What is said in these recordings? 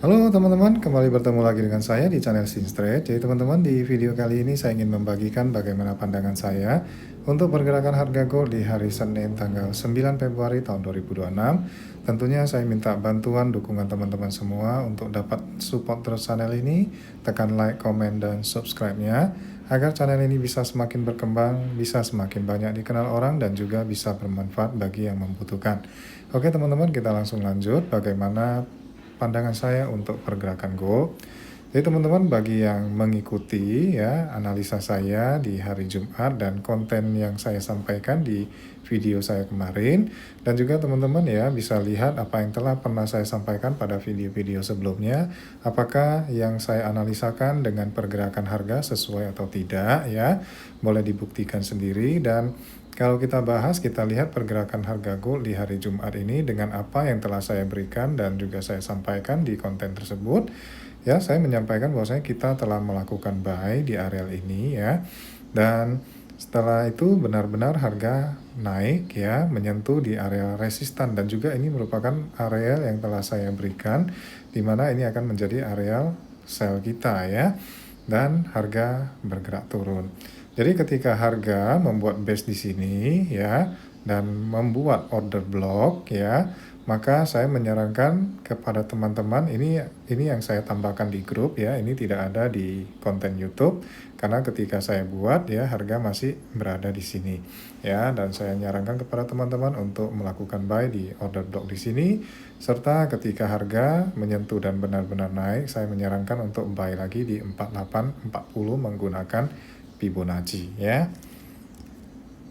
Halo teman-teman, kembali bertemu lagi dengan saya di channel Sinstrade. Jadi teman-teman, di video kali ini saya ingin membagikan bagaimana pandangan saya untuk pergerakan harga gold di hari Senin tanggal 9 Februari tahun 2026. Tentunya saya minta bantuan dukungan teman-teman semua untuk dapat support terus channel ini. Tekan like, komen, dan subscribe-nya agar channel ini bisa semakin berkembang, bisa semakin banyak dikenal orang, dan juga bisa bermanfaat bagi yang membutuhkan. Oke teman-teman, kita langsung lanjut bagaimana pandangan saya untuk pergerakan gold. Jadi teman-teman, bagi yang mengikuti ya analisa saya di hari Jumat dan konten yang saya sampaikan di video saya kemarin, dan juga teman-teman ya bisa lihat apa yang telah pernah saya sampaikan pada video-video sebelumnya, apakah yang saya analisakan dengan pergerakan harga sesuai atau tidak ya, boleh dibuktikan sendiri. Dan kalau kita bahas, kita lihat pergerakan harga gold di hari Jumat ini dengan apa yang telah saya berikan dan juga saya sampaikan di konten tersebut. Ya, saya menyampaikan bahwasanya kita telah melakukan buy di areal ini ya. Dan setelah itu benar-benar harga naik ya, menyentuh di area resistan, dan juga ini merupakan areal yang telah saya berikan di mana ini akan menjadi areal sell kita ya. Dan harga bergerak turun. Jadi ketika harga membuat base di sini ya dan membuat order block ya, maka saya menyarankan kepada teman-teman, ini yang saya tambahkan di grup ya, ini tidak ada di konten YouTube karena ketika saya buat ya harga masih berada di sini ya, dan saya nyarankan kepada teman-teman untuk melakukan buy di order block di sini, serta ketika harga menyentuh dan benar-benar naik, saya menyarankan untuk buy lagi di 4840 menggunakan Fibonacci ya.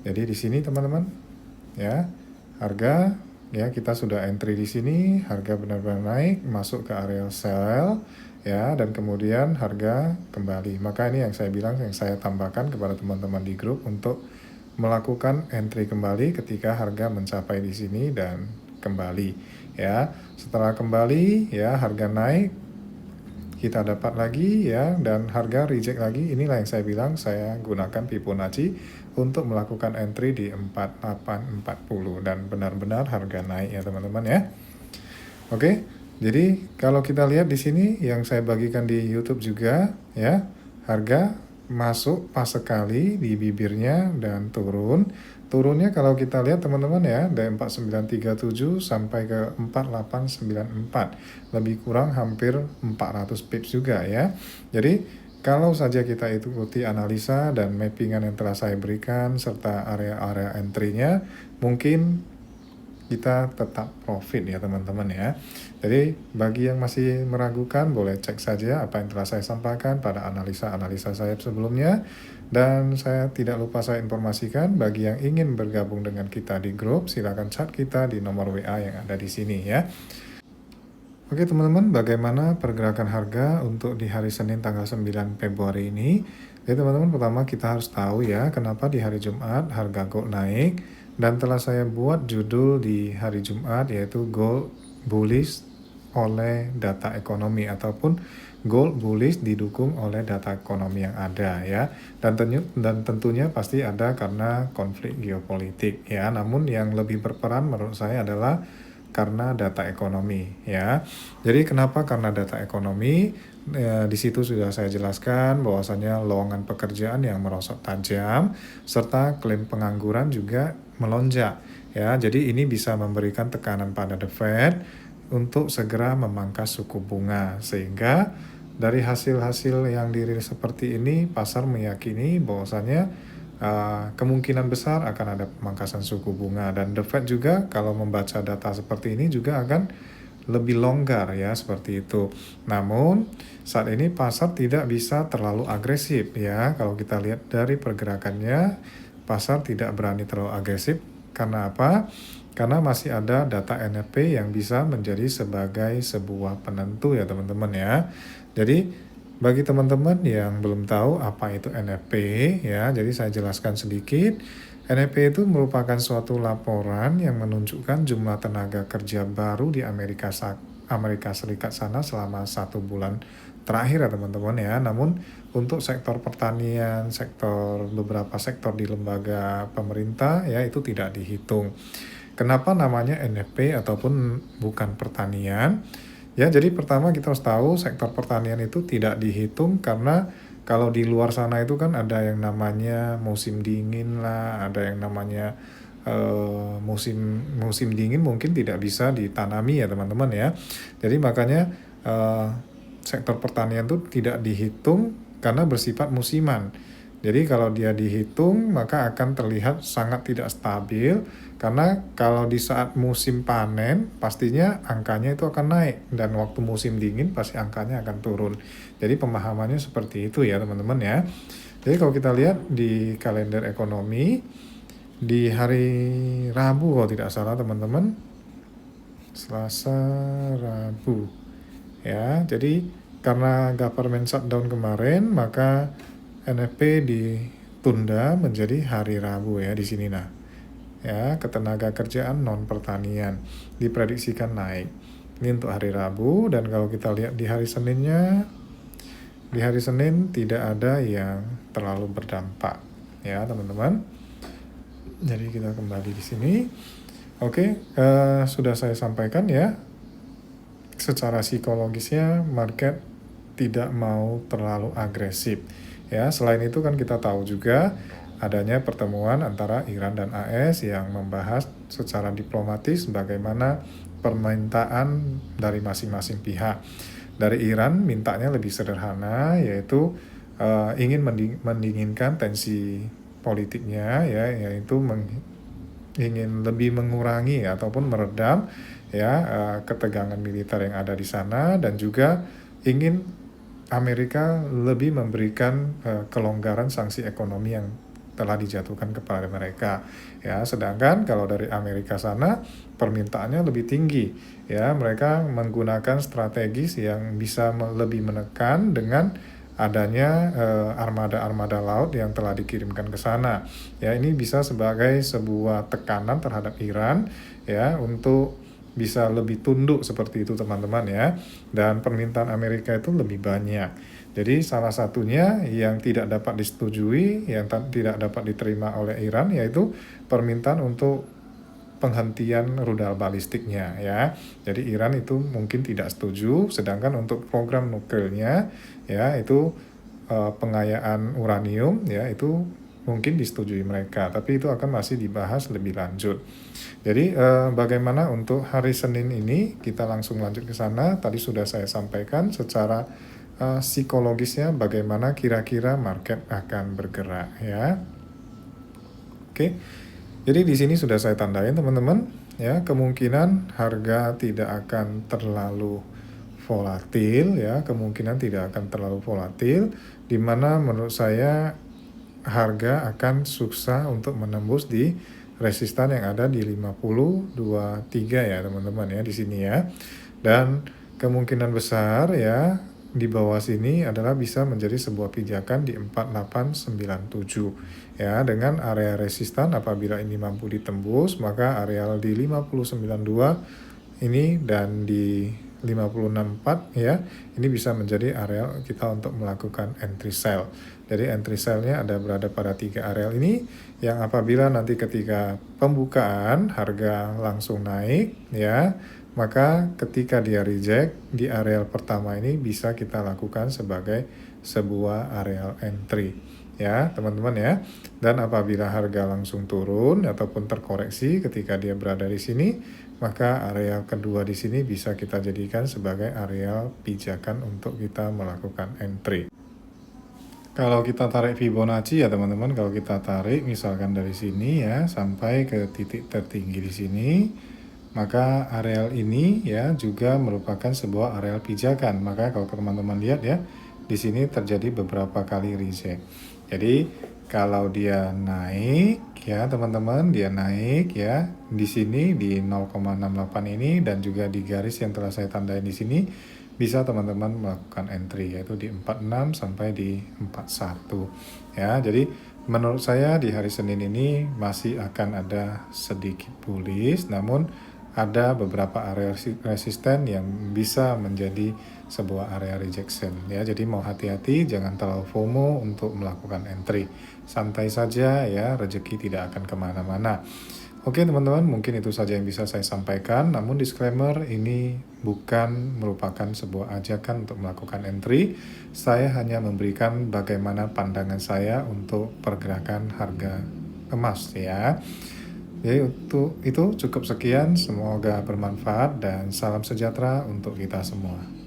Jadi di sini teman-teman ya, harga ya kita sudah entry di sini, harga benar-benar naik masuk ke area sell ya, dan kemudian harga kembali. Maka ini yang saya bilang, yang saya tambahkan kepada teman-teman di grup untuk melakukan entry kembali ketika harga mencapai di sini dan kembali ya. Setelah kembali ya harga naik, kita dapat lagi ya, dan harga reject lagi. Inilah yang saya bilang, saya gunakan Fibonacci untuk melakukan entry di 4840 dan benar-benar harga naik ya teman-teman ya. Oke, jadi kalau kita lihat di sini yang saya bagikan di YouTube juga ya, harga masuk pas sekali di bibirnya dan turun. Turunnya kalau kita lihat teman-teman ya, dari 4937 sampai ke 4894, lebih kurang hampir 400 pips juga ya. Jadi kalau saja kita ikuti analisa dan mappingan yang telah saya berikan serta area-area entry-nya, mungkin kita tetap profit ya teman-teman ya. Jadi bagi yang masih meragukan, boleh cek saja apa yang telah saya sampaikan pada analisa-analisa saya sebelumnya. Dan saya tidak lupa saya informasikan, bagi yang ingin bergabung dengan kita di grup, silakan chat kita di nomor WA yang ada di sini ya. Oke teman-teman, bagaimana pergerakan harga untuk di hari Senin tanggal 9 Februari ini? Jadi teman-teman, pertama kita harus tahu ya kenapa di hari Jumat harga gold naik, dan telah saya buat judul di hari Jumat yaitu gold bullish oleh data ekonomi, ataupun gold bullish didukung oleh data ekonomi yang ada ya. Dan tentunya pasti ada karena konflik geopolitik ya. Namun yang lebih berperan menurut saya adalah karena data ekonomi ya. Jadi kenapa karena data ekonomi? Di situ sudah saya jelaskan bahwasanya lowongan pekerjaan yang merosot tajam serta klaim pengangguran juga melonjak ya. Jadi ini bisa memberikan tekanan pada The Fed untuk segera memangkas suku bunga, sehingga dari hasil-hasil yang dirilis seperti ini, pasar meyakini bahwasanya kemungkinan besar akan ada pemangkasan suku bunga, dan The Fed juga kalau membaca data seperti ini juga akan lebih longgar ya, seperti itu. Namun saat ini pasar tidak bisa terlalu agresif ya. Kalau kita lihat dari pergerakannya, pasar tidak berani terlalu agresif. Karena apa? Karena masih ada data NFP yang bisa menjadi sebagai sebuah penentu ya teman-teman ya. Jadi bagi teman-teman yang belum tahu apa itu NFP ya, jadi saya jelaskan sedikit. NFP itu merupakan suatu laporan yang menunjukkan jumlah tenaga kerja baru di Amerika Serikat sana selama 1 bulan terakhir ya teman-teman ya. Namun untuk sektor pertanian, beberapa sektor di lembaga pemerintah ya, itu tidak dihitung. Kenapa namanya NFP ataupun bukan pertanian? Ya, jadi pertama kita harus tahu sektor pertanian itu tidak dihitung karena kalau di luar sana itu kan ada yang namanya musim dingin lah, ada yang namanya musim musim dingin mungkin tidak bisa ditanami ya teman-teman ya. Jadi makanya sektor pertanian itu tidak dihitung karena bersifat musiman. Jadi kalau dia dihitung maka akan terlihat sangat tidak stabil karena kalau di saat musim panen pastinya angkanya itu akan naik dan waktu musim dingin pasti angkanya akan turun. Jadi pemahamannya seperti itu ya teman-teman ya. Jadi kalau kita lihat di kalender ekonomi di hari Rabu kalau tidak salah teman-teman, Selasa, Rabu ya. Jadi karena government shutdown kemarin maka NFP ditunda menjadi hari Rabu ya di sini nah. Ya, ketenaga kerjaan non pertanian diprediksikan naik. Ini untuk hari Rabu dan kalau kita lihat di hari Seninnya, di hari Senin tidak ada yang terlalu berdampak ya teman-teman. Jadi kita kembali di sini. Oke, sudah saya sampaikan ya. Secara psikologisnya market tidak mau terlalu agresif. Ya, selain itu kan kita tahu juga adanya pertemuan antara Iran dan AS yang membahas secara diplomatis bagaimana permintaan dari masing-masing pihak. Dari Iran mintanya lebih sederhana yaitu ingin mendinginkan tensi politiknya ya, yaitu ingin lebih mengurangi ataupun meredam ya ketegangan militer yang ada di sana dan juga ingin Amerika lebih memberikan kelonggaran sanksi ekonomi yang telah dijatuhkan kepada mereka ya, sedangkan kalau dari Amerika sana permintaannya lebih tinggi ya, mereka menggunakan strategis yang bisa lebih menekan dengan adanya armada-armada laut yang telah dikirimkan ke sana ya, ini bisa sebagai sebuah tekanan terhadap Iran ya untuk bisa lebih tunduk seperti itu teman-teman ya, dan permintaan Amerika itu lebih banyak. Jadi salah satunya yang tidak dapat disetujui, yang tidak dapat diterima oleh Iran yaitu permintaan untuk penghentian rudal balistiknya ya. Jadi Iran itu mungkin tidak setuju, sedangkan untuk program nuklirnya ya itu pengayaan uranium ya itu mungkin disetujui mereka, tapi itu akan masih dibahas lebih lanjut. Jadi bagaimana untuk hari Senin ini, kita langsung lanjut ke sana. Tadi sudah saya sampaikan secara psikologisnya bagaimana kira-kira market akan bergerak ya. Oke. Jadi di sini sudah saya tandain teman-teman ya, kemungkinan harga tidak akan terlalu volatil ya, kemungkinan tidak akan terlalu volatil di mana menurut saya harga akan sukses untuk menembus di resistan yang ada di 50.23 ya teman-teman ya di sini ya. Dan kemungkinan besar ya di bawah sini adalah bisa menjadi sebuah pijakan di 4897 ya, dengan area resistan apabila ini mampu ditembus maka areal di 5092 ini dan di 564 ya, ini bisa menjadi areal kita untuk melakukan entry sell. Jadi entry sell-nya ada berada pada 3 areal ini yang apabila nanti ketika pembukaan harga langsung naik ya, maka ketika dia reject di areal pertama ini bisa kita lakukan sebagai sebuah areal entry ya teman-teman ya. Dan apabila harga langsung turun ataupun terkoreksi ketika dia berada di sini, maka areal kedua di sini bisa kita jadikan sebagai areal pijakan untuk kita melakukan entry. Kalau kita tarik Fibonacci ya teman-teman, kalau kita tarik misalkan dari sini ya sampai ke titik tertinggi di sini, maka areal ini ya juga merupakan sebuah areal pijakan. Maka kalau teman-teman lihat ya, di sini terjadi beberapa kali reject. Jadi kalau dia naik ya teman-teman, dia naik ya di sini di 0,68 ini dan juga di garis yang telah saya tandain di sini, bisa teman-teman melakukan entry yaitu di 46 sampai di 41 ya. Jadi menurut saya di hari Senin ini masih akan ada sedikit bullish, namun ada beberapa area resisten yang bisa menjadi sebuah area rejection ya. Jadi mau hati-hati, jangan terlalu FOMO untuk melakukan entry. Santai saja ya, rezeki tidak akan kemana-mana. Oke teman-teman, mungkin itu saja yang bisa saya sampaikan. Namun disclaimer, ini bukan merupakan sebuah ajakan untuk melakukan entry. Saya hanya memberikan bagaimana pandangan saya untuk pergerakan harga emas ya. Jadi untuk itu cukup sekian, semoga bermanfaat dan salam sejahtera untuk kita semua.